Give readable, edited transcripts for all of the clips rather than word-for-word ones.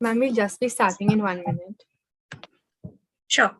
Ma'am, we'll just be starting in 1 minute. Sure.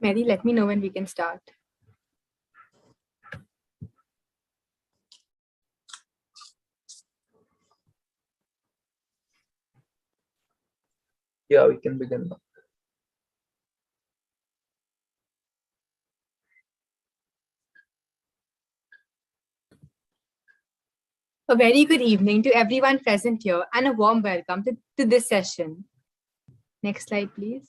Mary, let me know when we can start. Yeah, we can begin now. A very good evening to everyone present here and a warm welcome to this session. Next slide, please.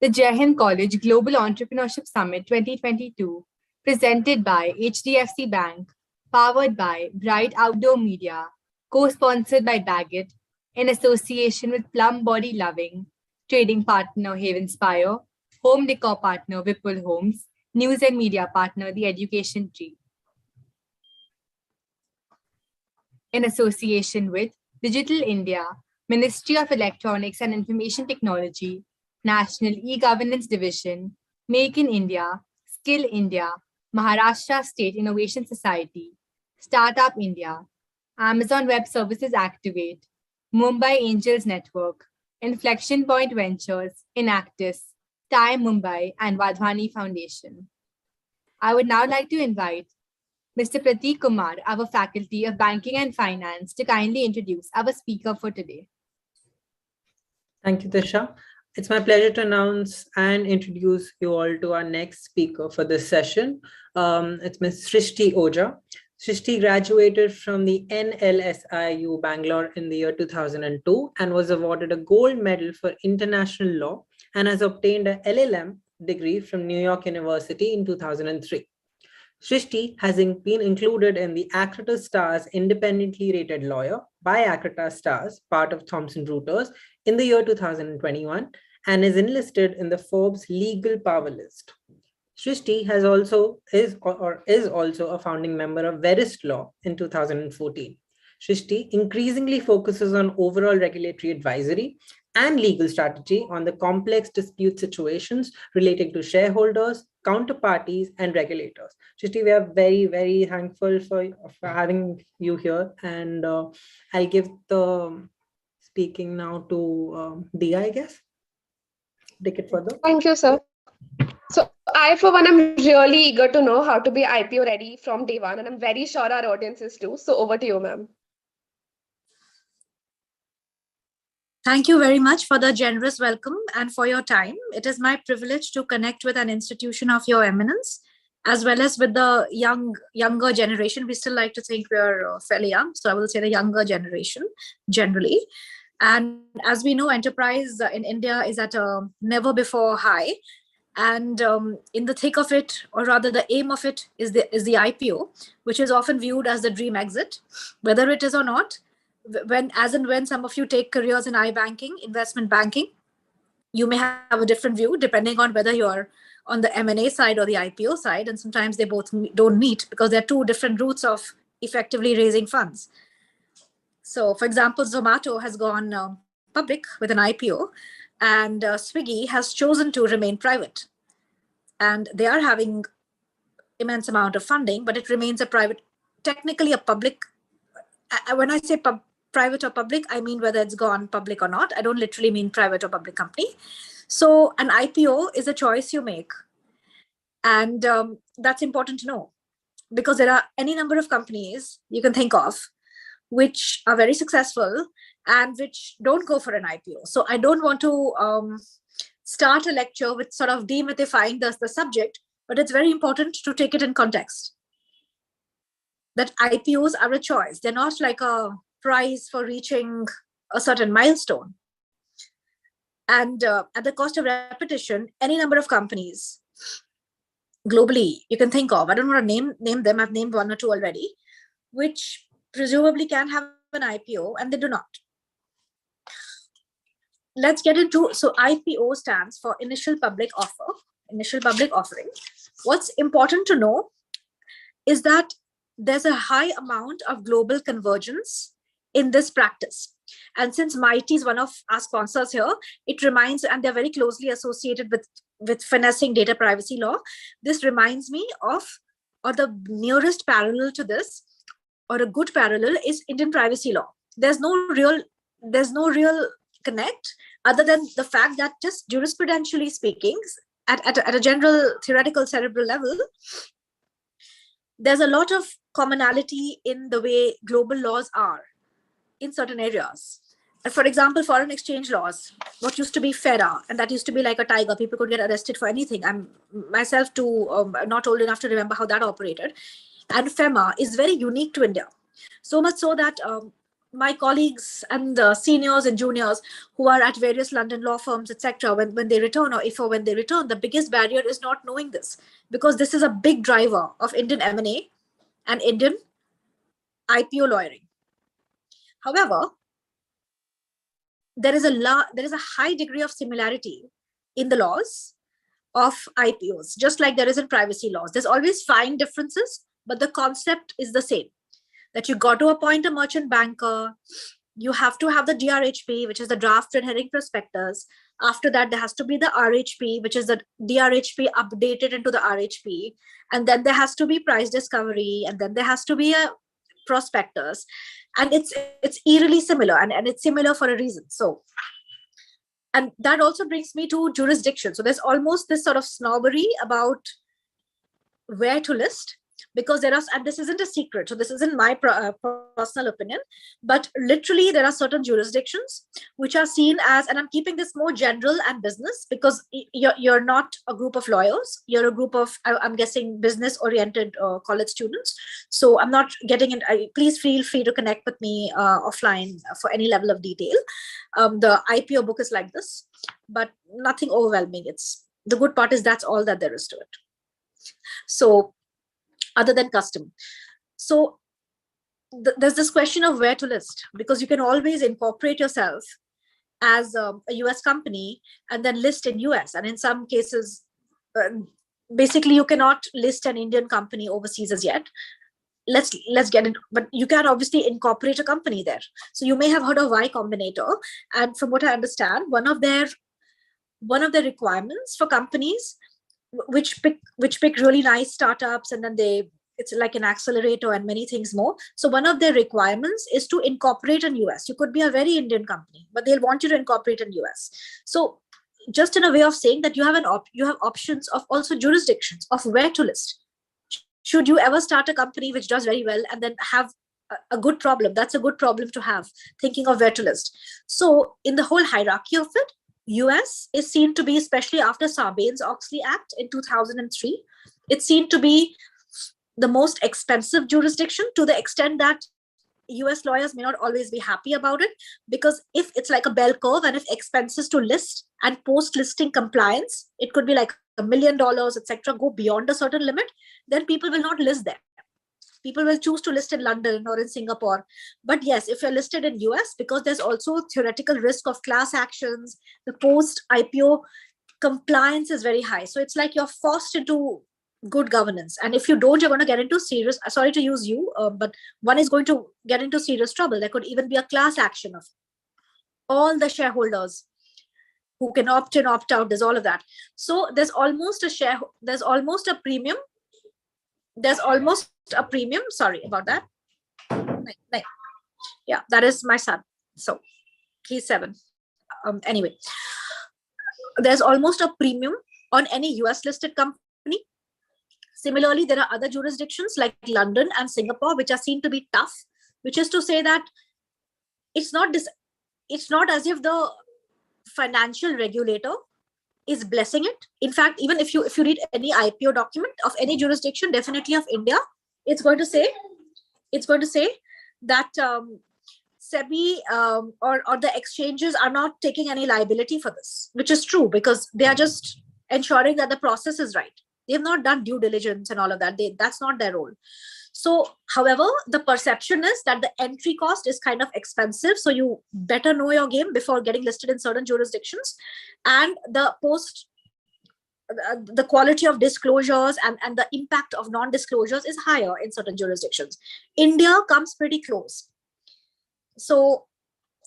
The Jai Hind College Global Entrepreneurship Summit 2022, presented by HDFC Bank, powered by Bright Outdoor Media, co-sponsored by Baggett, in association with Plum Body Loving, trading partner Havenspire, home decor partner Whipple Homes, news and media partner The Education Tree. In association with Digital India, Ministry of Electronics and Information Technology, National E-Governance Division, Make in India, Skill India, Maharashtra State Innovation Society, Startup India, Amazon Web Services Activate, Mumbai Angels Network, Inflection Point Ventures, Inactis, Time Mumbai, and Wadhwani Foundation. I would now like to invite Mr. Prateek Kumar, our Faculty of Banking and Finance, to kindly introduce our speaker for today. Thank you, Tisha. It's my pleasure to announce and introduce you all to our next speaker for this session. It's Ms. Srishti Oja. Srishti graduated from the NLSIU Bangalore in the year 2002 and was awarded a gold medal for international law and has obtained a LLM degree from New York University in 2003. Srishti has been included in the Acritas Stars Independently Rated Lawyer by Acritas Stars, part of Thomson Reuters, in the year 2021 and is enlisted in the Forbes Legal Power List. Srishti is also a founding member of Verist Law in 2014. Srishti increasingly focuses on overall regulatory advisory and legal strategy on the complex dispute situations relating to shareholders, counterparties, and regulators. Srishti, we are very, very thankful for having you here. And I'll give the speaking now to Dia, I guess. Take it further. Thank you, sir. So I, for one, am really eager to know how to be IPO ready from day one, and I'm very sure our audience is too. So over to you, ma'am. Thank you very much for the generous welcome and for your time. It is my privilege to connect with an institution of your eminence, as well as with the younger generation. We still like to think we are fairly young, so I will say the younger generation generally. And as we know, enterprise in India is at a never before high. And in the thick of it, or rather the aim of it, is the IPO, which is often viewed as the dream exit, whether it is or not. When some of you take careers in iBanking, investment banking, you may have a different view depending on whether you're on the M&A side or the IPO side. And sometimes they both don't meet because they're two different routes of effectively raising funds. So for example, Zomato has gone public with an IPO, and Swiggy has chosen to remain private. And they are having immense amount of funding, but it remains a private, technically a public. When I say private or public, I mean whether it's gone public or not. I don't literally mean private or public company. So an IPO is a choice you make. And that's important to know, because there are any number of companies you can think of which are very successful and which don't go for an IPO. So I don't want to start a lecture with sort of demythifying the subject, but it's very important to take it in context. That IPOs are a choice. They're not like a prize for reaching a certain milestone. And at the cost of repetition, any number of companies globally you can think of, I don't want to name them, I've named one or two already, which presumably can have an IPO and they do not. Let's get into, so IPO stands for initial public offer, initial public offering. What's important to know is that there's a high amount of global convergence in this practice. And since MIT is one of our sponsors here, it reminds, and they're very closely associated with finessing data privacy law. This reminds me of, or the nearest parallel to this, or a good parallel, is Indian privacy law. There's no real connect other than the fact that just jurisprudentially speaking, at a general theoretical cerebral level, there's a lot of commonality in the way global laws are in certain areas. For example, foreign exchange laws, what used to be FERA, and that used to be like a tiger. People could get arrested for anything. I'm myself too not old enough to remember how that operated. And FEMA is very unique to India. So much so that my colleagues and seniors and juniors who are at various London law firms, etc., when they return, or if or when they return, the biggest barrier is not knowing this, because this is a big driver of Indian M&A and Indian IPO lawyering. However, there is a high degree of similarity in the laws of IPOs, just like there is in privacy laws. There's always fine differences, but the concept is the same. That you got to appoint a merchant banker, you have to have the DRHP, which is the draft red herring prospectus. After that, there has to be the RHP, which is the DRHP updated into the RHP. And then there has to be price discovery, and then there has to be a prospectus. And it's eerily similar, and it's similar for a reason. So, and that also brings me to jurisdiction. So there's almost this sort of snobbery about where to list, because there are, and this isn't a secret, so this isn't my personal opinion, but literally there are certain jurisdictions which are seen as, and I'm keeping this more general and business, because you're not a group of lawyers, you're a group of, I'm guessing, business oriented college students. So I'm not getting in, please feel free to connect with me offline for any level of detail. The IPO book is like this, but nothing overwhelming. It's, the good part is that's all that there is to it. So other than custom. So there's this question of where to list, because you can always incorporate yourself as a US company and then list in US. And in some cases, basically you cannot list an Indian company overseas as yet. Let's get it, but you can obviously incorporate a company there. So you may have heard of Y Combinator, and from what I understand, one of their requirements for companies which pick really nice startups, and then it's like an accelerator and many things more. So one of their requirements is to incorporate in US. You could be a very Indian company, but they'll want you to incorporate in US. So just in a way of saying that you have options of also jurisdictions of where to list. Should you ever start a company which does very well and then have a good problem, that's a good problem to have, thinking of where to list. So in the whole hierarchy of it, US is seen to be, especially after Sarbanes-Oxley Act in 2003, it's seen to be the most expensive jurisdiction, to the extent that US lawyers may not always be happy about it, because if it's like a bell curve, and if expenses to list and post-listing compliance, it could be like $1 million, etc., go beyond a certain limit, then people will not list there. People will choose to list in London or in Singapore. But yes, if you're listed in US, because there's also theoretical risk of class actions, the post-IPO compliance is very high. So it's like you're forced into good governance. And if you don't, you're going to get into serious, sorry to use you, but one is going to get into serious trouble. There could even be a class action of all the shareholders who can opt in, opt out. There's all of that. So there's almost a premium. Sorry about that. Yeah, that is my son. So he's 7. Anyway, there's almost a premium on any US listed company. Similarly, there are other jurisdictions like London and Singapore, which are seen to be tough, which is to say that it's not as if the financial regulator is blessing it. In fact, even if you read any IPO document of any jurisdiction, definitely of India, it's going to say that SEBI or the exchanges are not taking any liability for this, which is true because they are just ensuring that the process is right. They have not done due diligence and all of that. That's not their role. So, however, the perception is that the entry cost is kind of expensive. So you better know your game before getting listed in certain jurisdictions. And the quality of disclosures and the impact of non-disclosures is higher in certain jurisdictions. India comes pretty close. So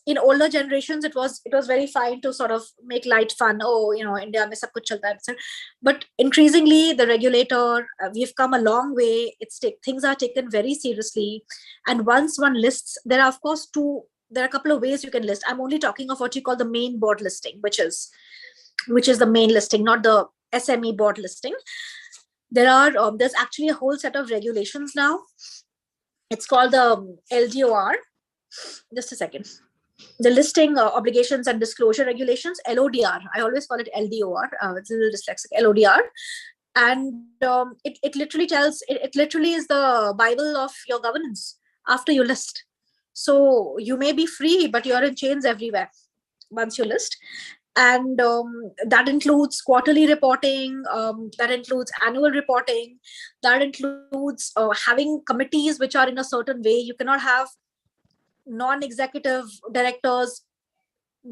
in older generations, it was very fine to sort of make light fun. Oh, India mein sab kuch chalta hai. But increasingly, the regulator, we've come a long way. Things are taken very seriously. And once one lists, there are of course there are a couple of ways you can list. I'm only talking of what you call the main board listing, which is the main listing, not the SME board listing. There's actually a whole set of regulations now. It's called the LDOR. Just a second. The listing obligations and disclosure regulations, LODR. I always call it LDOR. It's a little dyslexic. LODR. And it literally is the Bible of your governance after you list. So you may be free, but you're in chains everywhere once you list. And that includes quarterly reporting, that includes annual reporting, that includes having committees which are in a certain way. You cannot have non-executive directors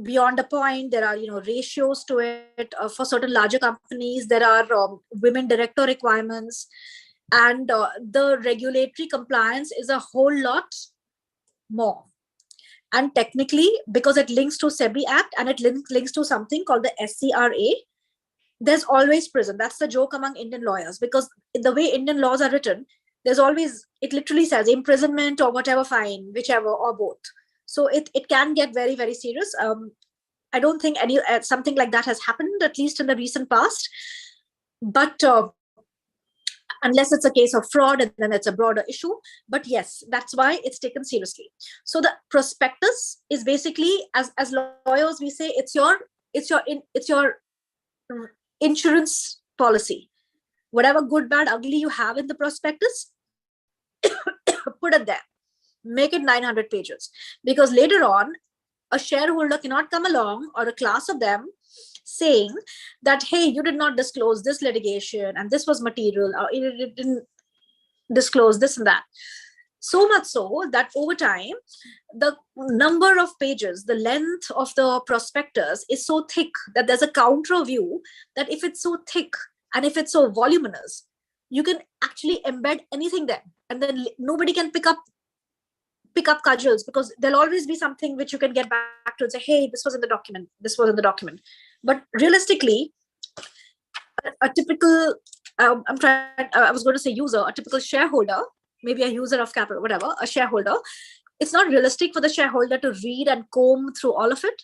beyond a point. There are ratios to it. For certain larger companies, there are women director requirements, and the regulatory compliance is a whole lot more. And technically, because it links to SEBI Act and it links to something called the SCRA, there's always prison. That's the joke among Indian lawyers, because the way Indian laws are written, it literally says imprisonment or whatever fine, whichever, or both. So it can get very, very serious. I don't think something like that has happened, at least in the recent past. But unless it's a case of fraud, and then it's a broader issue. But yes, that's why it's taken seriously. So the prospectus is basically, as lawyers, we say it's your insurance policy. Whatever good, bad, ugly you have in the prospectus, put it there. Make it 900 pages. Because later on, a shareholder cannot come along, or a class of them, saying that, hey, you did not disclose this litigation and this was material, or you didn't disclose this and that. So much so that over time, the number of pages, the length of the prospectus is so thick that there's a counter view that if it's so thick and if it's so voluminous, you can actually embed anything there, and then nobody can pick up cudgels, because there'll always be something which you can get back to and say, hey, this was in the document. But realistically, a typical, I was going to say user, a typical shareholder, maybe a user of capital, whatever, a shareholder, it's not realistic for the shareholder to read and comb through all of it.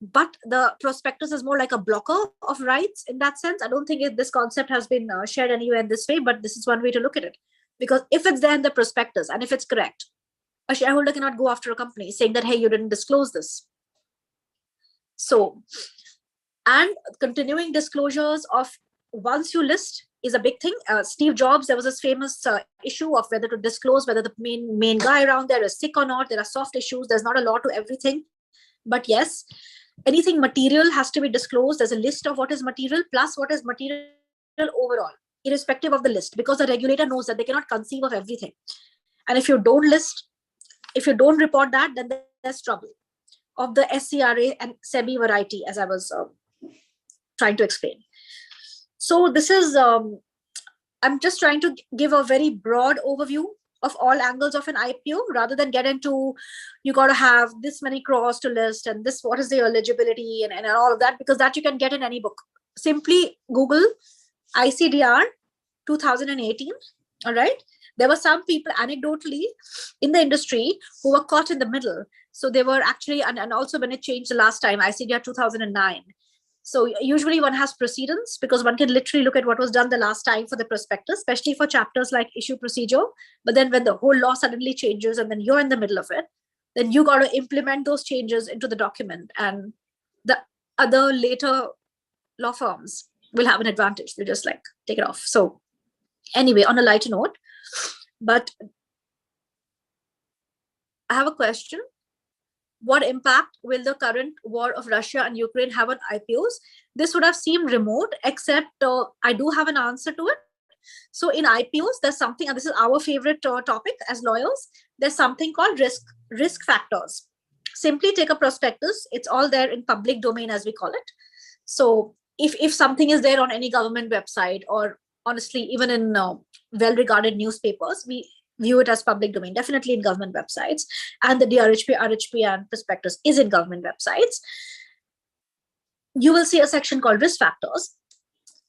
But the prospectus is more like a blocker of rights in that sense. I don't think this concept has been shared anywhere in this way, but this is one way to look at it. Because if it's there in the prospectus and if it's correct, a shareholder cannot go after a company saying that, hey, you didn't disclose this. So, and continuing disclosures of once you list is a big thing. Steve Jobs, there was this famous issue of whether to disclose whether the main guy around there is sick or not. There are soft issues. There's not a law to everything. But yes, anything material has to be disclosed. There's a list of what is material plus what is material overall, irrespective of the list, because the regulator knows that they cannot conceive of everything. And if you don't list, if you don't report that, then there's trouble of the SCRA and SEBI variety, as I was trying to explain. So this is, I'm just trying to give a very broad overview of all angles of an IPO, rather than get into, you got to have this many crores to list and this, what is the eligibility and all of that, because that you can get in any book. Simply Google ICDR 2018. All right. There were some people anecdotally in the industry who were caught in the middle. So they were actually, and also when it changed the last time, ICDR 2009. So usually one has precedents, because one can literally look at what was done the last time for the prospectus, especially for chapters like issue procedure. But then when the whole law suddenly changes and then you're in the middle of it, then you got to implement those changes into the document, and the other later law firms will have an advantage. They just like take it off. So anyway, on a lighter note, but I have a question. What impact will the current war of Russia and Ukraine have on IPOs? This would have seemed remote, except I do have an answer to it. So in IPOs, there's something, and this is our favorite topic as lawyers, there's something called risk factors. Simply take a prospectus. It's all there in public domain, as we call it. So if something is there on any government website, or honestly, even in well-regarded newspapers, we view it as public domain, definitely in government websites. And the DRHP, RHP, and prospectus is in government websites. You will see a section called risk factors.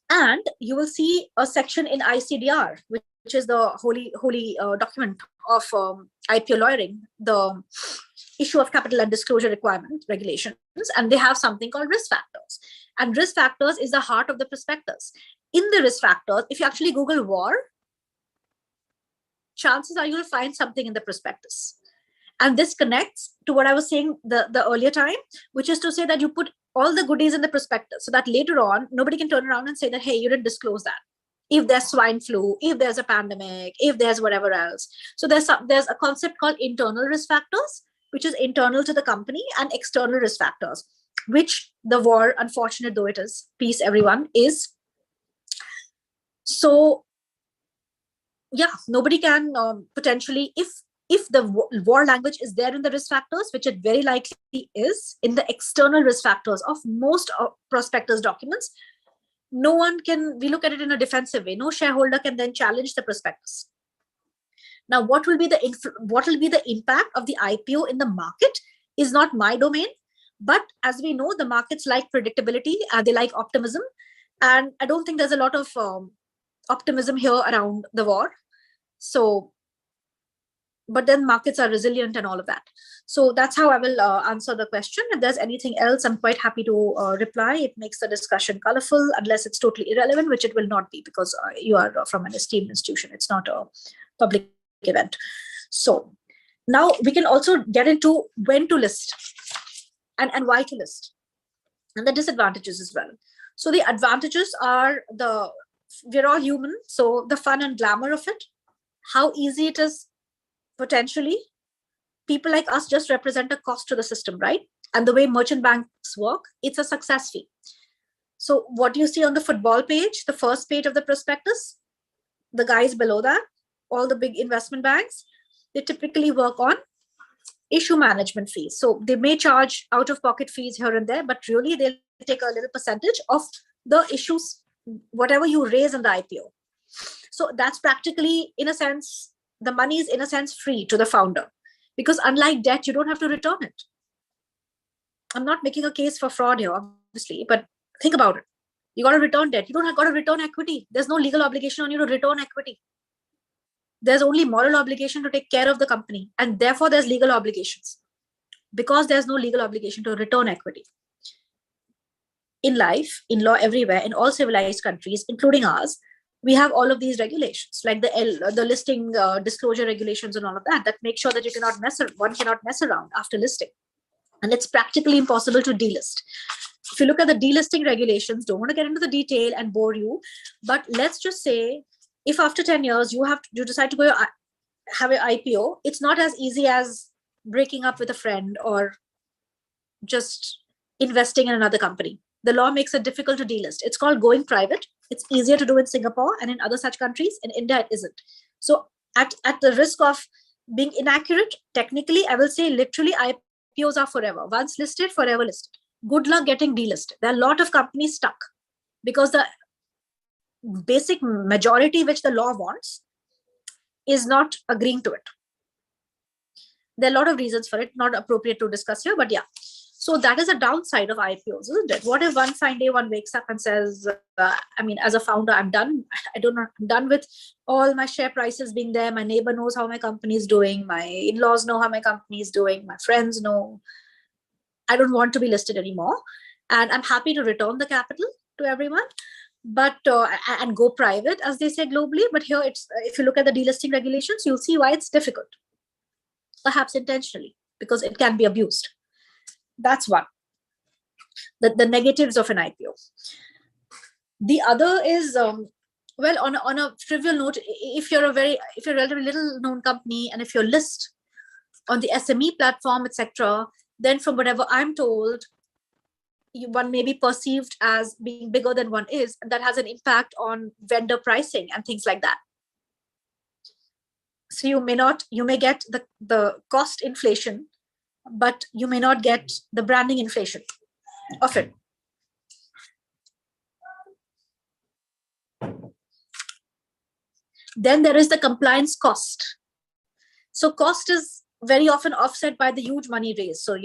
And you will see a section in ICDR, which is the holy document of IPO lawyering, the issue of capital and disclosure requirement regulations. And they have something called risk factors. And risk factors is the heart of the prospectus. In the risk factors, if you actually Google war, chances are you'll find something in the prospectus. And this connects to what I was saying the earlier time, which is to say that you put all the goodies in the prospectus so that later on, nobody can turn around and say that, hey, you didn't disclose that. If there's swine flu, if there's a pandemic, if there's whatever else. So there's a concept called internal risk factors, which is internal to the company, and external risk factors, which the war, unfortunate though it is, peace everyone, is. So yeah, nobody can potentially, if the war language is there in the risk factors, which it very likely is in the external risk factors of most prospectus documents, no one can, we look at it in a defensive way. No shareholder can then challenge the prospectus. Now, what will be the impact of the IPO in the market is not my domain, but as we know, the markets like predictability, they like optimism. And I don't think there's a lot of optimism here around the war. So, but then markets are resilient and all of that. So that's how I will answer the question. If there's anything else, I'm quite happy to reply. It makes the discussion colorful, unless it's totally irrelevant, which it will not be, because you are from an esteemed institution. It's not a public event. So now we can also get into when to list and why to list, and the disadvantages as well. So the advantages are we're all human. So the fun and glamour of it, how easy it is. Potentially, people like us just represent a cost to the system, right? And the way merchant banks work, it's a success fee. So what you see on the football page, the first page of the prospectus, the guys below that, all the big investment banks, they typically work on issue management fees. So they may charge out-of-pocket fees here and there, but really they'll take a little percentage of the issues, whatever you raise in the IPO. So that's practically, in a sense, the money is in a sense free to the founder, because unlike debt, you don't have to return it. I'm not making a case for fraud here, obviously, but think about it. You got to return debt. You don't have got to return equity. There's no legal obligation on you to return equity. There's only moral obligation to take care of the company. And therefore, there's legal obligations, because there's no legal obligation to return equity. In life, in law, everywhere, in all civilized countries, including ours, we have all of these regulations, like the listing disclosure regulations and all of that make sure that one cannot mess around after listing. And it's practically impossible to delist. If you look at the delisting regulations, don't want to get into the detail and bore you, but let's just say, if after 10 years you decide to go have an IPO, it's not as easy as breaking up with a friend or just investing in another company. The law makes it difficult to delist. It's called going private. It's easier to do in Singapore and in other such countries. In India, it isn't. So at the risk of being inaccurate, technically, I will say literally IPOs are forever. Once listed, forever listed. Good luck getting delisted. There are a lot of companies stuck because the basic majority which the law wants is not agreeing to it. There are a lot of reasons for it, not appropriate to discuss here, but yeah. So that is a downside of IPOs, isn't it? What if one fine day one wakes up and says, as a founder, I'm done. I'm done with all my share prices being there. My neighbor knows how my company is doing. My in-laws know how my company is doing. My friends know. I don't want to be listed anymore. And I'm happy to return the capital to everyone, but and go private, as they say globally. But here, if you look at the delisting regulations, you'll see why it's difficult. Perhaps intentionally, because it can be abused. That's one. The negatives of an IPO. The other is, well, on a trivial note, if you're a relatively little known company, and if your list on the SME platform, etc., then from whatever I'm told, one may be perceived as being bigger than one is, and that has an impact on vendor pricing and things like that. So you may get the cost inflation, but you may not get the branding inflation of it. Then there is the compliance cost. So cost is very often offset by the huge money raised. So,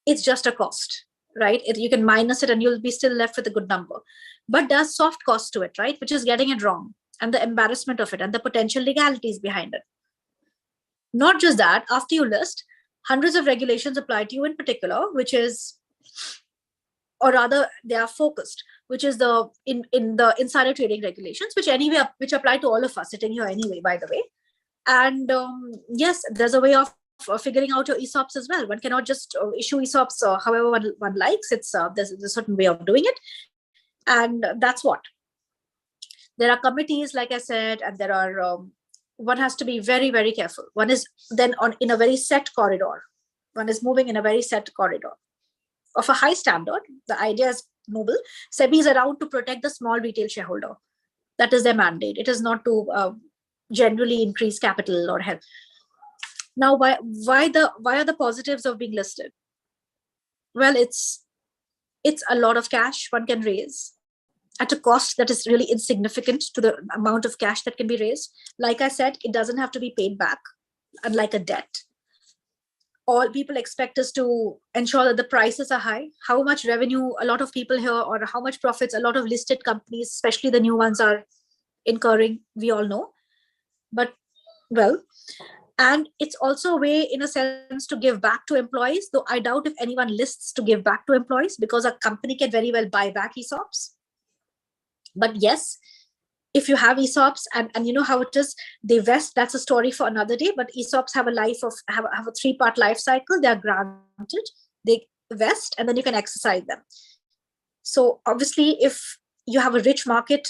it's just a cost, right? You can minus it and you'll be still left with a good number. But there's soft cost to it, right? Which is getting it wrong, and the embarrassment of it and the potential legalities behind it. Not just that, after you list, hundreds of regulations apply to you in particular, which is, or rather they are focused, which is the insider trading regulations, which apply to all of us sitting here anyway, by the way. And yes, there's a way of figuring out your ESOPs as well. One cannot just issue ESOPs however one likes. There's a certain way of doing it. And that's what. There are committees, like I said, and there are, one has to be very, very careful. One is then in a very set corridor. One is moving in a very set corridor of a high standard. The idea is noble. SEBI is around to protect the small retail shareholder. That is their mandate. It is not to generally increase capital or help. Now, why are the positives of being listed? Well, it's a lot of cash one can raise at a cost that is really insignificant to the amount of cash that can be raised. Like I said, it doesn't have to be paid back, unlike a debt. All people expect us to ensure that the prices are high. How much revenue a lot of people here, or how much profits a lot of listed companies, especially the new ones, are incurring, we all know. But, well, and it's also a way, in a sense, to give back to employees, though I doubt if anyone lists to give back to employees, because a company can very well buy back ESOPs. But yes, if you have ESOPs, and you know how it is, they vest, that's a story for another day, but ESOPs have a 3-part life cycle. They are granted, they vest, and then you can exercise them. So obviously, if you have a rich market,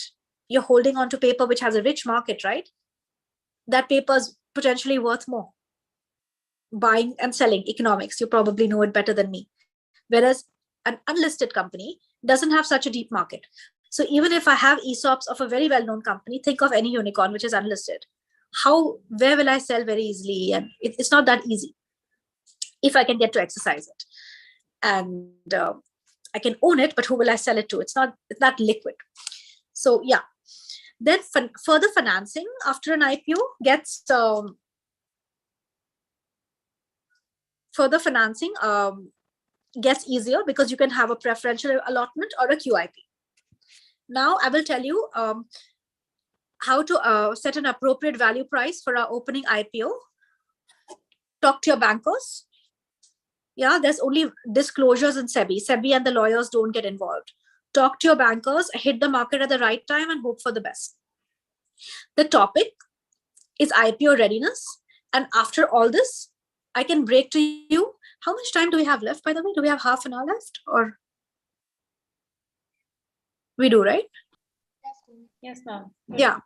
you're holding on to paper which has a rich market, right? That paper is potentially worth more. Buying and selling economics, you probably know it better than me. Whereas an unlisted company doesn't have such a deep market. So even if I have ESOPs of a very well-known company, think of any unicorn which is unlisted. Where will I sell very easily? And it's not that easy if I can get to exercise it. And I can own it, but who will I sell it to? It's not liquid. So yeah. Then further financing after an IPO gets gets easier because you can have a preferential allotment or a QIP. Now I will tell you how to set an appropriate value price for our opening IPO. Talk to your bankers. Yeah, there's only disclosures in SEBI. SEBI and the lawyers don't get involved. Talk to your bankers, hit the market at the right time, and hope for the best. The topic is IPO readiness. And after all this, I can break to you. How much time do we have left, by the way? Do we have half an hour left? Or we do, right? Yes, ma'am. Yeah.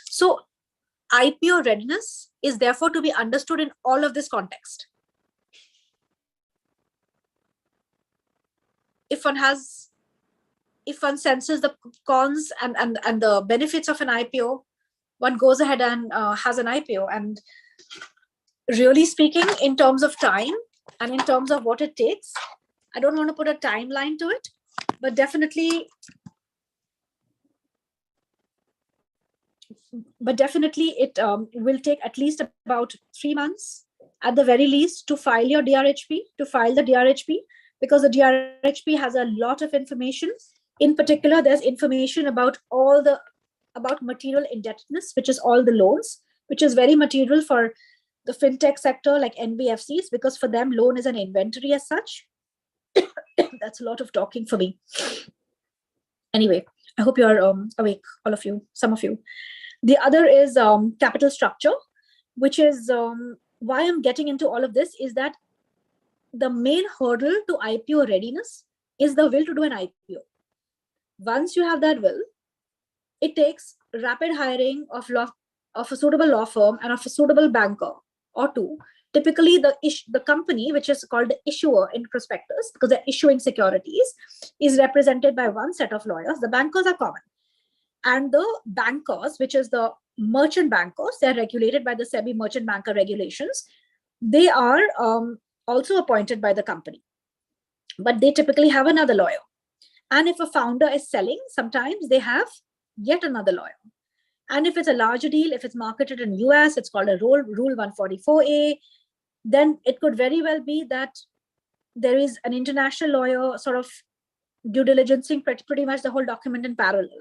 So IPO readiness is therefore to be understood in all of this context. If one senses the cons and the benefits of an IPO, one goes ahead and has an IPO. And really speaking, in terms of time and in terms of what it takes, I don't want to put a timeline to it, but definitely it will take at least about 3 months at the very least to file your DRHP, because the DRHP has a lot of information. In particular, there's information about material indebtedness, which is all the loans, which is very material for the fintech sector like NBFCs, because for them, loan is an inventory as such. That's a lot of talking for me. Anyway, I hope you are awake, all of you, some of you. The other is capital structure, which is why I'm getting into all of this, is that the main hurdle to IPO readiness is the will to do an IPO. Once you have that will, it takes rapid hiring of of a suitable law firm and of a suitable banker or two, typically the company, which is called the issuer in prospectus, because they're issuing securities, is represented by one set of lawyers. The bankers are common. And the bankers, which is the merchant bankers, they're regulated by the SEBI merchant banker regulations. They are also appointed by the company, but they typically have another lawyer. And if a founder is selling, sometimes they have yet another lawyer. And if it's a larger deal, if it's marketed in US, it's called a Rule 144A, then it could very well be that there is an international lawyer sort of due diligencing pretty much the whole document in parallel.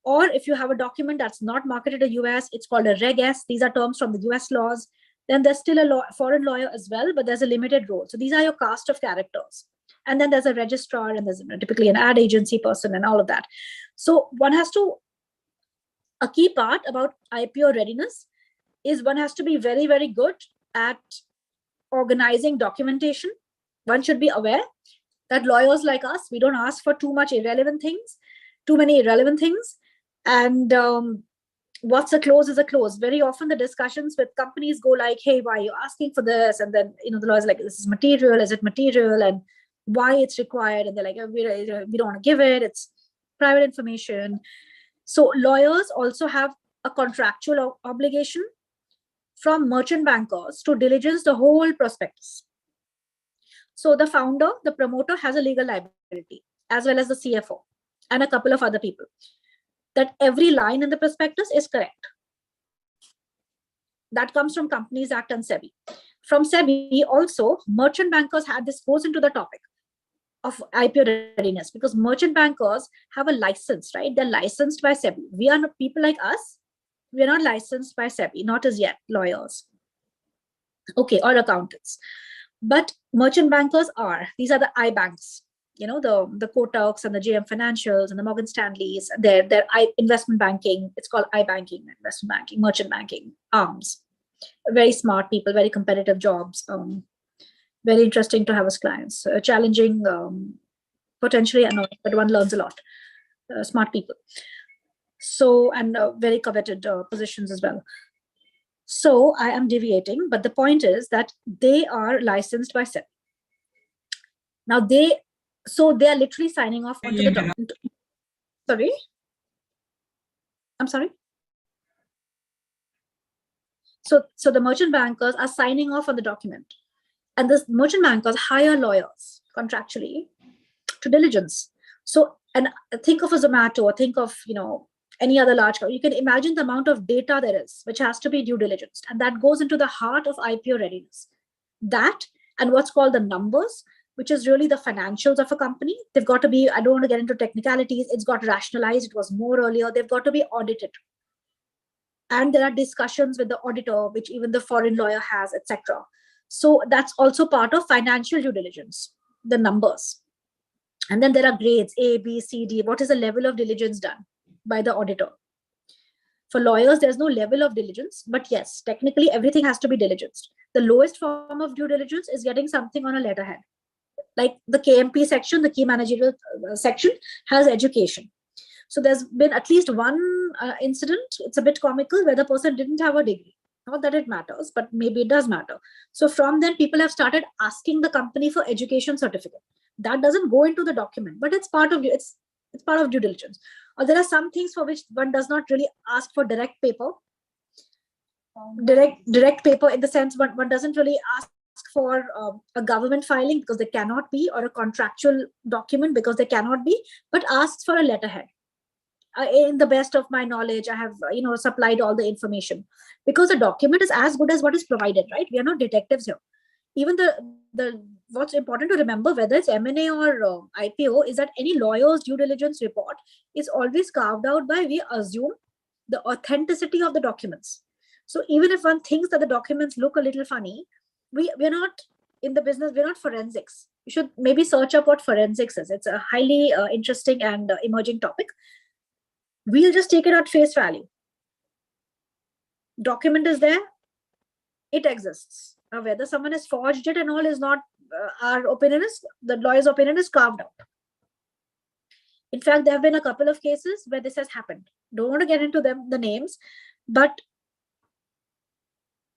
Or if you have a document that's not marketed to US, it's called a Reg S. These are terms from the US laws. Then there's still a foreign lawyer as well, but there's a limited role. So these are your cast of characters. And then there's a registrar, and there's typically an ad agency person and all of that. So a key part about IPO readiness is one has to be very, very good at organizing documentation. One should be aware that lawyers like us, we don't ask for too many irrelevant things. And what's a clause is a clause. Very often the discussions with companies go like, hey, why are you asking for this? And then, the lawyer's like, this is material, is it material? And why it's required? And they're like, we don't want to give it. It's private information. So lawyers also have a contractual obligation from merchant bankers to diligence the whole prospectus. So the founder, the promoter has a legal liability, as well as the CFO and a couple of other people, that every line in the prospectus is correct. That comes from Companies Act and SEBI. From SEBI also, merchant bankers goes into the topic of IPO readiness, because merchant bankers have a license, right? They're licensed by SEBI. We are not, people like us, we're not licensed by SEBI, not as yet, lawyers. Okay, or accountants. But merchant bankers are. These are the iBanks, the Kotaks and the JM Financials and the Morgan Stanleys. They're investment banking. It's called iBanking, investment banking, merchant banking, arms. Very smart people, very competitive jobs. Very interesting to have as clients. Challenging, potentially annoying, but one learns a lot. Smart people. So, and very coveted positions as well. So I am deviating, but the point is that they are licensed by SEBI. Now they are literally signing off onto the document. Sorry? I'm sorry? So the merchant bankers are signing off on the document. And the merchant bankers hire lawyers contractually to diligence. So, and think of a Zomato, or think of, any other large company. You can imagine the amount of data there is, which has to be due diligenced. And that goes into the heart of IPO readiness. That and what's called the numbers, which is really the financials of a company. They've got to be, I don't want to get into technicalities, it's got rationalized, it was more earlier, they've got to be audited. And there are discussions with the auditor, which even the foreign lawyer has, etc. So that's also part of financial due diligence, the numbers. And then there are grades, A, B, C, D. What is the level of diligence done by the auditor? For lawyers, there's no level of diligence, but yes, technically everything has to be diligenced. The lowest form of due diligence is getting something on a letterhead. Like the KMP section, the key managerial section has education. So there's been at least one incident, it's a bit comical, where the person didn't have a degree. Not that it matters, but maybe it does matter. So from then, people have started asking the company for education certificate. That doesn't go into the document, but it's part of it's part of due diligence. Or there are some things for which one does not really ask for direct paper. Direct paper in the sense one doesn't really ask for a government filing because they cannot be, or a contractual document because they cannot be, but asks for a letterhead. In the best of my knowledge, I have supplied all the information, because the document is as good as what is provided, right? We are not detectives here. Even the what's important to remember, whether it's M&A or IPO, is that any lawyer's due diligence report is always carved out by, we assume, the authenticity of the documents. So even if one thinks that the documents look a little funny, we're not in the business, we're not forensics. You should maybe search up what forensics is. It's a highly interesting and emerging topic. We'll just take it at face value. Document is there, it exists. Now, whether someone has forged it and all is not, our opinion is, the lawyer's opinion is carved out. In fact, there have been a couple of cases where this has happened. Don't want to get into the names, but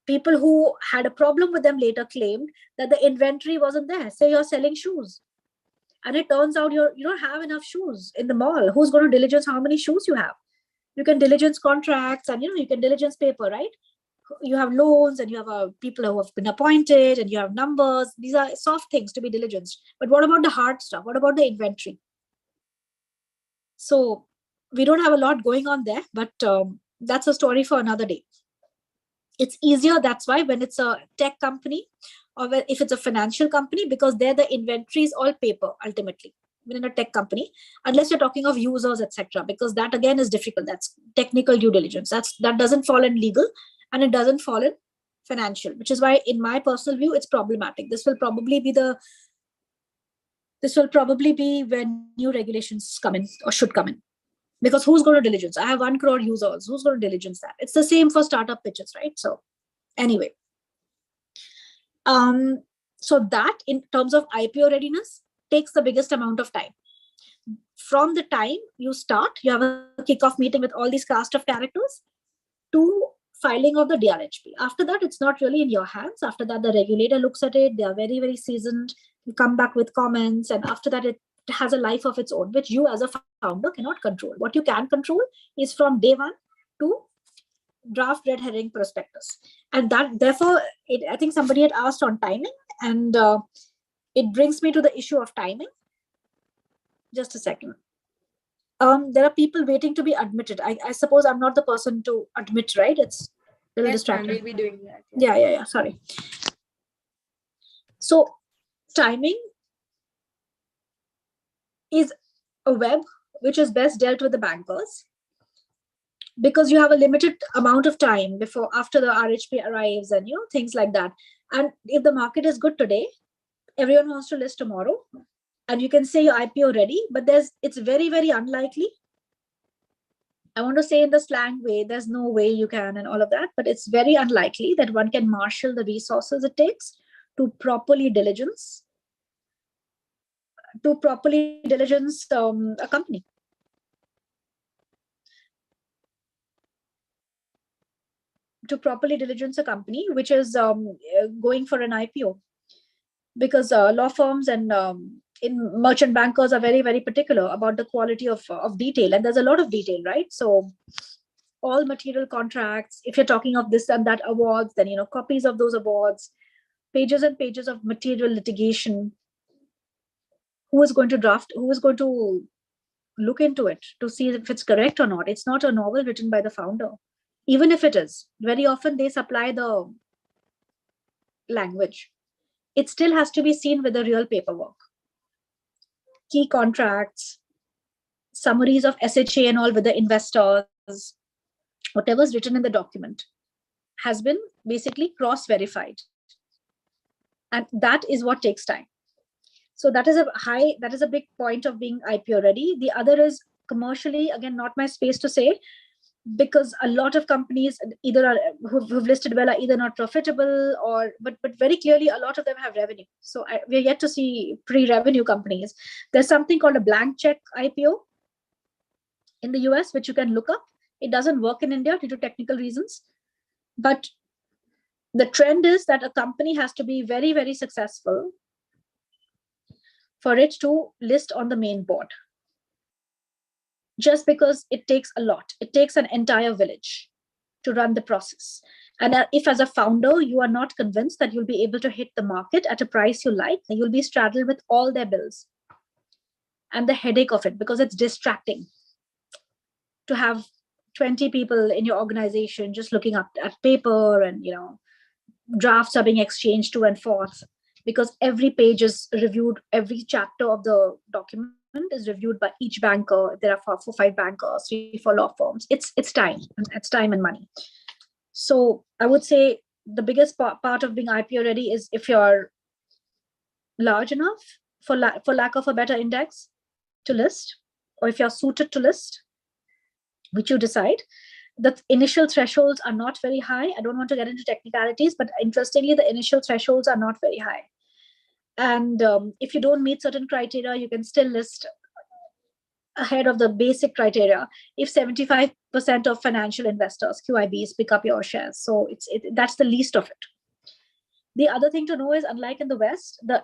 people who had a problem with them later claimed that the inventory wasn't there. Say you're selling shoes, and it turns out you don't have enough shoes in the mall. Who's going to diligence how many shoes you have? You can diligence contracts, and you can diligence paper, right? You have loans, and you have people who have been appointed, and you have numbers. These are soft things to be diligenced. But what about the hard stuff? What about the inventory? So we don't have a lot going on there, but that's a story for another day. It's easier, that's why, when it's a tech company or if it's a financial company, because there the inventory is all paper ultimately. In a tech company, unless you're talking of users, etc., because that again is difficult. That's technical due diligence. That doesn't fall in legal, and it doesn't fall in financial, which is why, in my personal view, it's problematic. This will probably be when new regulations come in or should come in. Because who's going to diligence? I have 1 crore users. Who's going to diligence that? It's the same for startup pitches, right? So anyway, so that in terms of IPO readiness takes the biggest amount of time. From the time you start, you have a kickoff meeting with all these cast of characters to filing of the DRHP. After that, it's not really in your hands. After that, the regulator looks at it. They are very, very seasoned. You come back with comments. And after that, it has a life of its own, which you as a founder cannot control. What you can control is from day one to draft red herring prospectus. And that, therefore, I think somebody had asked on timing, and it brings me to the issue of timing. Just a second. There are people waiting to be admitted. I suppose I'm not the person to admit, right? It's a little distracting. We'll be doing that. Yeah. Sorry. So timing is a web which is best dealt with the bankers, because you have a limited amount of time after the RHP arrives, and things like that. And if the market is good today, everyone wants to list tomorrow, and you can say you're IPO ready, but it's very, very unlikely. I want to say in the slang way, there's no way you can and all of that, but it's very unlikely that one can marshal the resources it takes to properly diligence a company. To properly diligence a company which is going for an IPO, because law firms and in merchant bankers are very, very particular about the quality of detail, and there's a lot of detail, right? So all material contracts, if you're talking of this and that awards, then copies of those awards, pages and pages of material litigation. Who is going to draft? Who is going to look into it to see if it's correct or not? It's not a novel written by the founder. Even if it is, very often they supply the language. It still has to be seen with the real paperwork. Key contracts, summaries of SHA and all with the investors, whatever's written in the document has been basically cross-verified. And that is what takes time. So that is a big point of being IPO ready. The other is commercially, again, not my space to say, because a lot of companies who've listed well are either not profitable but very clearly a lot of them have revenue. So we're yet to see pre-revenue companies. There's something called a blank check IPO in the US, which you can look up. It doesn't work in India due to technical reasons. But the trend is that a company has to be very, very successful for it to list on the main board. Just because it takes a lot. It takes an entire village to run the process. And if as a founder, you are not convinced that you'll be able to hit the market at a price you like, then you'll be straddled with all their bills and the headache of it, because it's distracting to have 20 people in your organization just looking up at paper, and drafts are being exchanged to and forth, because every page is reviewed, every chapter of the document is reviewed by each banker. There are 4 or 5 bankers, 3 for law firms. It's time. It's time and money. So I would say the biggest part of being IPO ready is if you're large enough, for lack of a better index, to list, or if you're suited to list, which you decide. The initial thresholds are not very high. I don't want to get into technicalities, but interestingly, the initial thresholds are not very high. And if you don't meet certain criteria, you can still list ahead of the basic criteria if 75% of financial investors, QIBs, pick up your shares. So that's the least of it. The other thing to know is, unlike in the West, the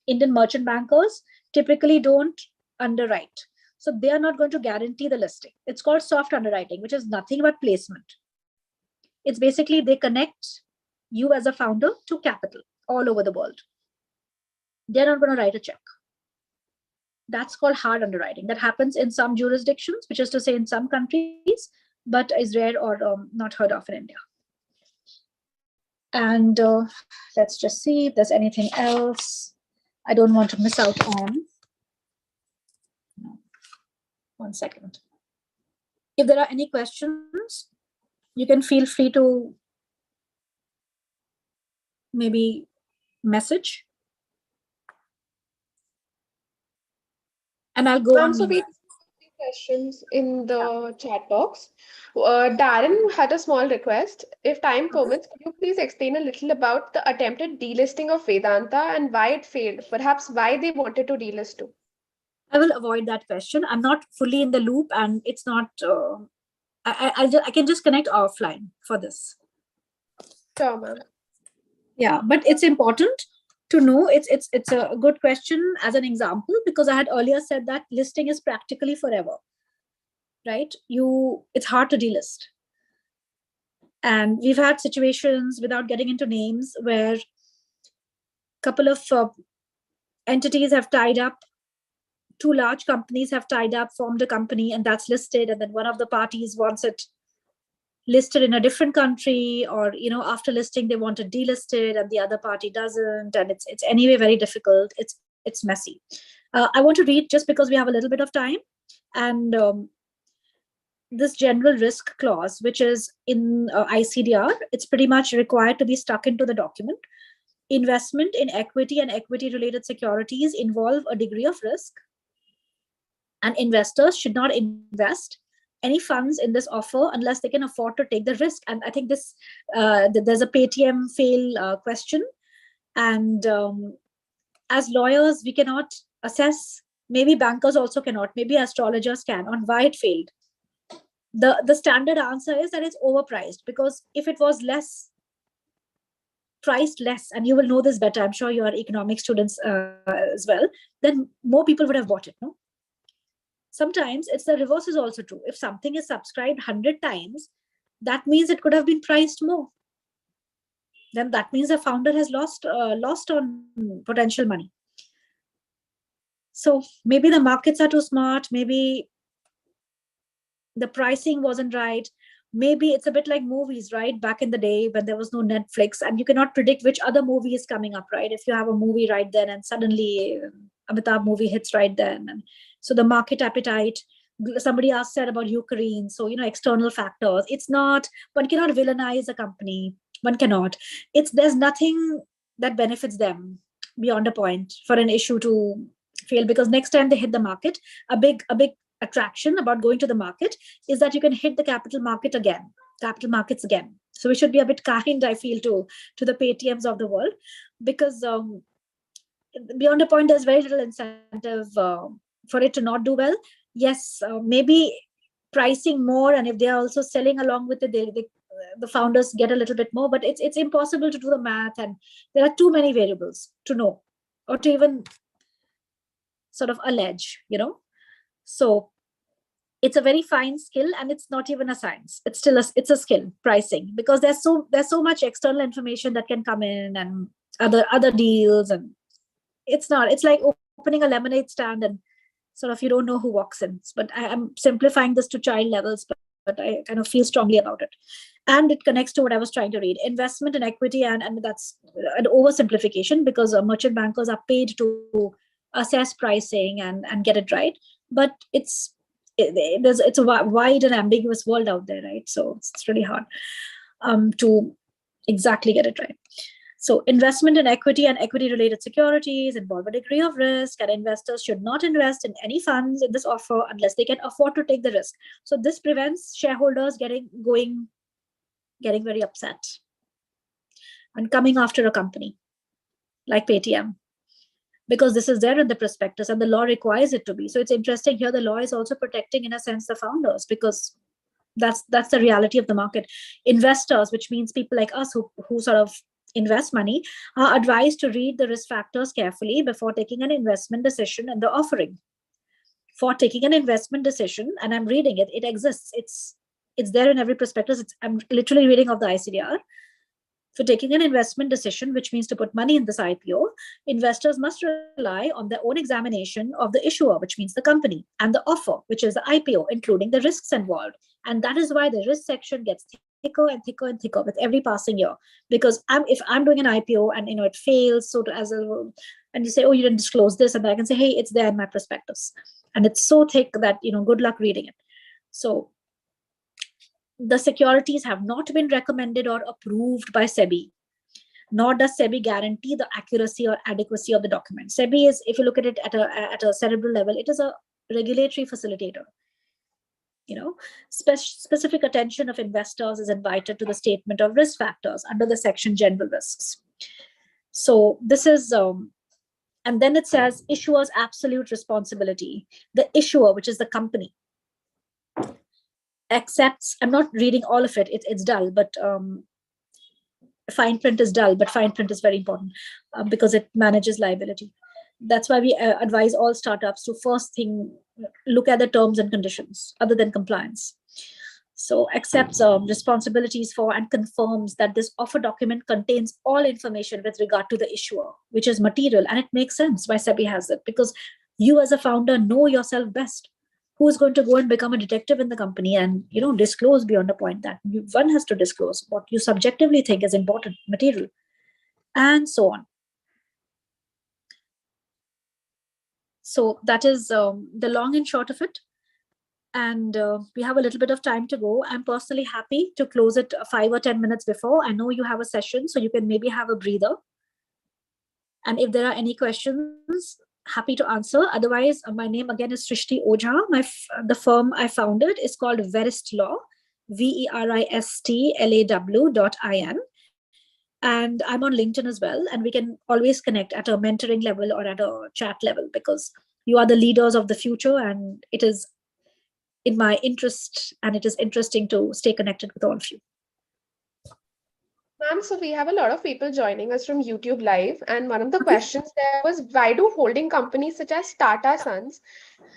Indian merchant bankers typically don't underwrite. So they are not going to guarantee the listing. It's called soft underwriting, which is nothing but placement. It's basically they connect you as a founder to capital all over the world. They're not going to write a check. That's called hard underwriting. That happens in some jurisdictions, which is to say in some countries, but is rare or not heard of in India. And let's just see if there's anything else I don't want to miss out on. No. 1 second. If there are any questions, you can feel free to maybe message. And I'll go on. So we have questions in the chat box. Darren had a small request. If time permits, could you please explain a little about the attempted delisting of Vedanta and why it failed? Perhaps why they wanted to delist too. I will avoid that question. I'm not fully in the loop, and it's not. I can just connect offline for this. Sure, ma'am. Yeah, but it's important to know. It's a good question as an example, because I had earlier said that listing is practically forever, right? It's hard to delist. And we've had situations, without getting into names, where a couple of entities have tied up. 2 large companies have tied up, formed a company, and that's listed. And then one of the parties wants it listed in a different country, or after listing they want it delisted, and the other party doesn't. And it's anyway very difficult. It's messy. I want to read, just because we have a little bit of time, and this general risk clause, which is in ICDR, it's pretty much required to be stuck into the document. Investment in equity and equity related securities involve a degree of risk, and investors should not invest any funds in this offer unless they can afford to take the risk. And I think this there's a Paytm fail question, and as lawyers we cannot assess, maybe bankers also cannot, maybe astrologers can, on why it failed. The standard answer is that it's overpriced, because if it was priced less, and you will know this better, I'm sure you are economic students as well, then more people would have bought it, no? Sometimes it's the reverse is also true. If something is subscribed 100 times, that means it could have been priced more. Then that means the founder has lost on potential money. So maybe the markets are too smart. Maybe the pricing wasn't right. Maybe it's a bit like movies, right? Back in the day when there was no Netflix, and you cannot predict which other movie is coming up, right? If you have a movie right then, and suddenly Amitabh movie hits right then. And so the market appetite, somebody said about Ukraine. So, external factors. It's not, one cannot villainize a company. One cannot. There's nothing that benefits them beyond a point for an issue to fail, because next time they hit the market, a big attraction about going to the market is that you can hit the capital markets again. So we should be a bit kind, I feel, to the Paytms of the world, because beyond a point, there's very little incentive for it to not do well. Yes, maybe pricing more, and if they are also selling along with it, the founders get a little bit more, but it's impossible to do the math, and there are too many variables to know or to even sort of allege, So it's a very fine skill, and it's not even a science. It's still it's a skill, pricing, because there's so much external information that can come in, and other deals, and it's like opening a lemonade stand and sort of you don't know who walks in. But I'm simplifying this to child levels, but I kind of feel strongly about it. And it connects to what I was trying to read. Investment in equity, and that's an oversimplification, because merchant bankers are paid to assess pricing and get it right. But it's a wide and ambiguous world out there, right? So it's really hard to exactly get it right. So investment in equity and equity-related securities involve a degree of risk, and investors should not invest in any funds in this offer unless they can afford to take the risk. So this prevents shareholders getting very upset and coming after a company like Paytm. because this is there in the prospectus and the law requires it to be. So it's interesting here. The law is also protecting, in a sense, the founders, because that's the reality of the market. Investors, which means people like us who sort of invest money, are advised to read the risk factors carefully before taking an investment decision in the offering. For taking an investment decision, and I'm reading it, it exists. It's there in every prospectus. I'm literally reading off the ICDR. For taking an investment decision, which means to put money in this IPO, investors must rely on their own examination of the issuer, which means the company, and the offer, which is the IPO, including the risks involved. And that is why the risk section gets thicker and thicker and thicker with every passing year. Because if I'm doing an IPO and it fails, and you say, oh, you didn't disclose this, and then I can say, hey, it's there in my prospectus, and it's so thick that good luck reading it. So the securities have not been recommended or approved by SEBI, nor does SEBI guarantee the accuracy or adequacy of the document. SEBI is, if you look at it at a cerebral level, it is a regulatory facilitator. Specific attention of investors is invited to the statement of risk factors under the section general risks. So this is, and then it says issuer's absolute responsibility. The issuer, which is the company, accepts, I'm not reading all of it, it's dull, but fine print is dull, but fine print is very important because it manages liability. That's why we advise all startups to first thing, look at the terms and conditions other than compliance. So accepts responsibilities for and confirms that this offer document contains all information with regard to the issuer, which is material. And it makes sense why SEBI has it, because you as a founder know yourself best. Who is going to go and become a detective in the company and disclose beyond a point that one has to disclose what you subjectively think is important material, and so on. So that is the long and short of it. And we have a little bit of time to go. I'm personally happy to close it 5 or 10 minutes before. I know you have a session, so you can maybe have a breather. And if there are any questions, happy to answer. Otherwise, my name again is Srishti Ojha. The firm I founded is called Verist Law, VERISTLAW.IN. And I'm on LinkedIn as well. And we can always connect at a mentoring level or at a chat level, because you are the leaders of the future. And it is in my interest, and it is interesting to stay connected with all of you. Ma'am, so we have a lot of people joining us from YouTube Live, and one of the questions there was, why do holding companies such as Tata Sons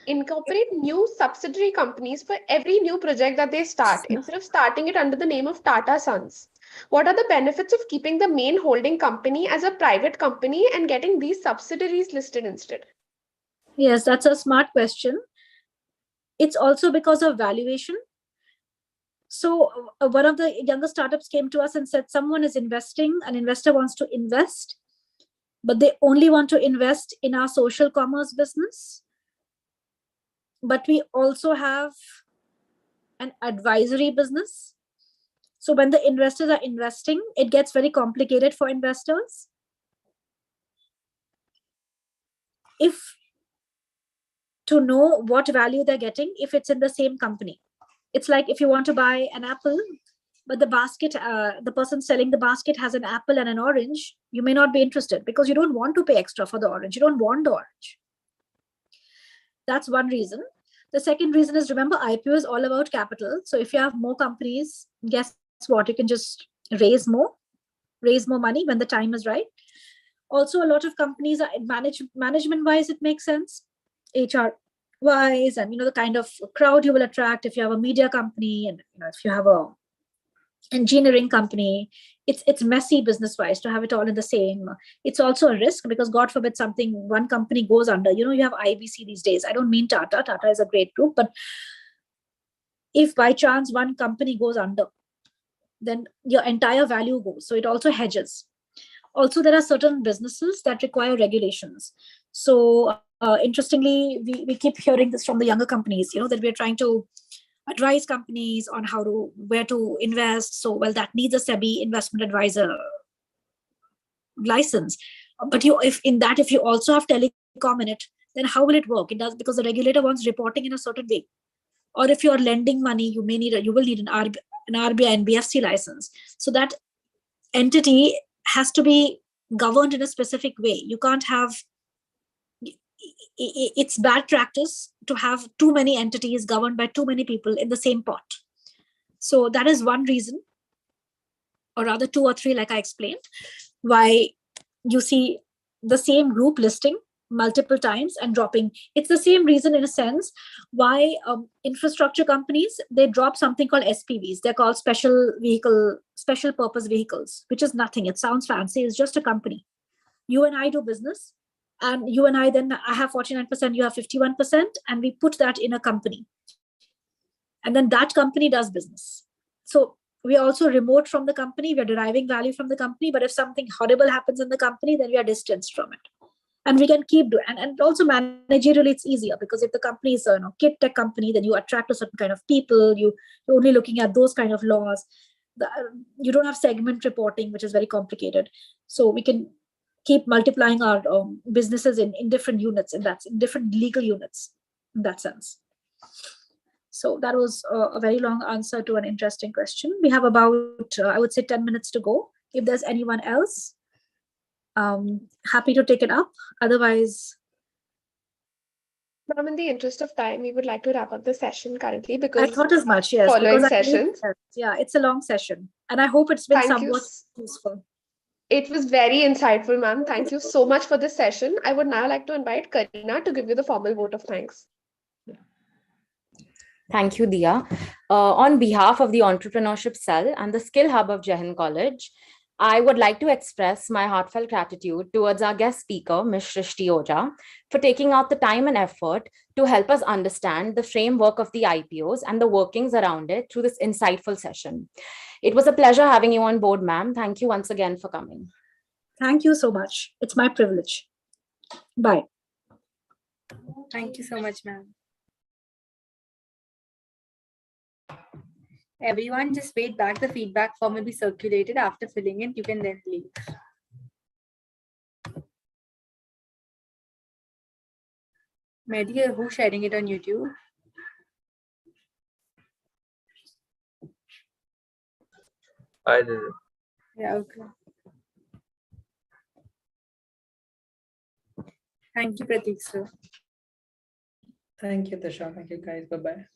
incorporate new subsidiary companies for every new project that they start, instead of starting it under the name of Tata Sons? What are the benefits of keeping the main holding company as a private company and getting these subsidiaries listed instead? Yes, that's a smart question. It's also because of valuation. So one of the younger startups came to us and said, someone is investing, an investor wants to invest, but they only want to invest in our social commerce business. But we also have an advisory business. So when the investors are investing, it gets very complicated for investors. To know what value they're getting if it's in the same company. It's like if you want to buy an apple, but the basket, the person selling the basket has an apple and an orange, you may not be interested because you don't want to pay extra for the orange. You don't want the orange. That's one reason. The second reason is, remember, IPO is all about capital. So if you have more companies, guess what? You can just raise more money when the time is right. Also, a lot of companies are management-wise, it makes sense. HR wise, and the kind of crowd you will attract if you have a media company, and if you have a engineering company, it's messy business wise to have it all in the same. It's also a risk because God forbid one company goes under. You have IBC these days. I don't mean Tata is a great group, but if by chance one company goes under, then your entire value goes. So it also hedges. Also, there are certain businesses that require regulations. So interestingly, we keep hearing this from the younger companies, that we're trying to advise companies on where to invest. So, well, that needs a SEBI investment advisor license. But if you also have telecom in it, then how will it work? It does, because the regulator wants reporting in a certain way. Or if you're lending money, you will need an RBI and BFC license. So that entity has to be governed in a specific way. You can't have it's bad practice to have too many entities governed by too many people in the same pot. So that is one reason, or rather 2 or 3, like I explained, why you see the same group listing multiple times and dropping. It's the same reason, in a sense, why infrastructure companies, they drop something called SPVs. They're called special purpose vehicles, which is nothing. It sounds fancy. It's just a company. You and I do business, and you and I, then I have 49%, you have 51%, and we put that in a company. And then that company does business. So we are also remote from the company. We're deriving value from the company. But if something horrible happens in the company, then we are distanced from it. And we can keep doing, and also managerially, it's easier, because if the company is a kid tech company, then you attract a certain kind of people. You're only looking at those kind of laws. You don't have segment reporting, which is very complicated. So we can keep multiplying our businesses in different units, in different legal units, in that sense. So that was a very long answer to an interesting question. We have about, I would say, 10 minutes to go. If there's anyone else, happy to take it up. Otherwise, Ma'am, in the interest of time, we would like to wrap up the session currently, I because thought as much, yes. following because sessions. Yeah, it's a long session. And I hope it's been Thank you. somewhat useful. It was very insightful, ma'am. Thank you so much for this session. I would now like to invite Karina to give you the formal vote of thanks. Thank you, Dia. On behalf of the Entrepreneurship Cell and the Skill Hub of Jahan College, I would like to express my heartfelt gratitude towards our guest speaker, Ms. Shrishti Oja, for taking out the time and effort to help us understand the framework of the IPOs and the workings around it through this insightful session. It was a pleasure having you on board, ma'am. Thank you once again for coming. Thank you so much. It's my privilege. Bye. Thank you so much, ma'am. Everyone, just wait back. The feedback form will be circulated. After filling it, you can then leave. Mehdi, who's sharing it on YouTube? I did it. Yeah, okay. Thank you, Pratik sir. Thank you, Tasha. Thank you, guys. Bye-bye.